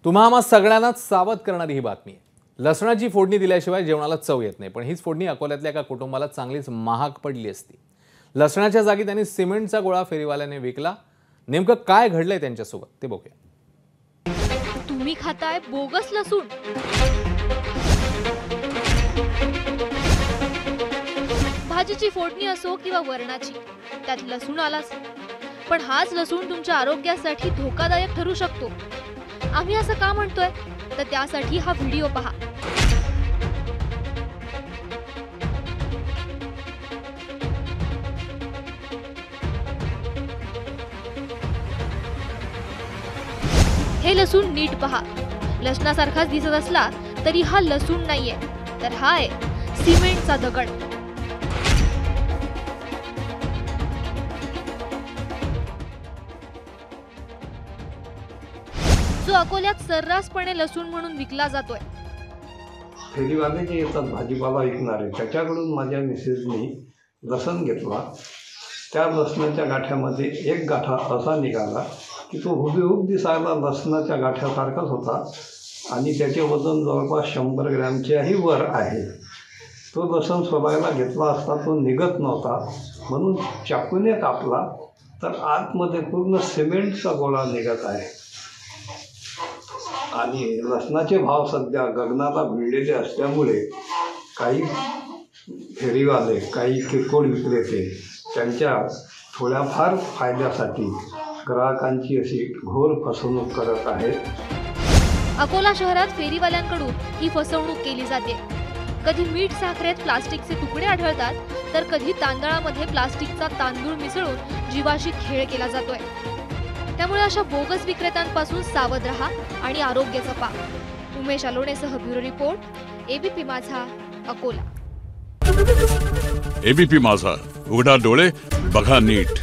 तुम्हा आम्हा सगळ्यांनाच सावध करणारी ही बातमी आहे। लसणाची फोडणी दिल्याशिवाय जेवणाला चव येत नाही, पण हीच फोडणी अकोल्यातल्या एका कुटुंबाला चांगलीच महाग पडली असती। लसणाच्या जागी त्यांनी सिमेंटचा गोळा फेरीवाल्याने विकला। नेमकं काय घडलंय त्यांच्यासोबत ते बघूया। तुम्ही खाताय बोगस लसूण। भाजीची फोडणी असो किंवा वरणाची, त्यात लसूण आलाच। पण हाच लसूण तुमच्या आरोग्यासाठी धोकादायक ठरू शकतो। आम्ही असं का म्हणतोय, तर त्यासाठी हा व्हिडिओ पहा। हे लसूण नीट पहा। लसणासारखाच दिसत असला तरी हा लसूण नाहीये, तर हा आहे सिमेंटचा दगड। जो अकोल्यात सर्रासपणे लसूण म्हणून विकला जातोय। फेरीवाले जे येतात भाजीपाला विकणारे, त्याच्याकडून माझ्या मिसेसनी लसण घेतला। त्या लसणाच्या गाठ्यामध्ये एक गाठा असा निघाला की तो हुबेहूब दिसायला लसणाच्या गाठ्यासारखाच होता आणि त्याचे वजन जवळपास 100 ग्रॅमच्याही वर आहे। तो लसण सोलायला घेतला असता तो निघत नव्हता, म्हणून चाकूने कापला तर आतमध्ये पूर्ण सिमेंटचा गोळा निघत आहे। आणि लसणाचे भाव सध्या गगनाला भिडलेले असल्यामुळे काही फेरीवाले, काही किरकोळ विक्रेते त्यांच्या थोड्याफार फायद्यासाठी ग्राहकांची अशी घोर फसवणूक करत आहेत। अकोला शहरात फेरीवाल्यांकडून ही फसवणूक केली जाते। कधी मीठ साखरेत प्लास्टिकचे तुकडे आढळतात, तर कधी तांदळामध्ये प्लास्टिकचा तांदूळ मिसळून जीवाशी खेळ केला जातोय। त्यामुळे अशा बोगस विक्रेत्यांपासून सावध रहा आणि आरोग्य जपा। उमेश अलोणेसह ब्युरो रिपोर्ट, एबीपी माझा, अकोला। एबीपी माझा, उघडा डोळे बघा नीट।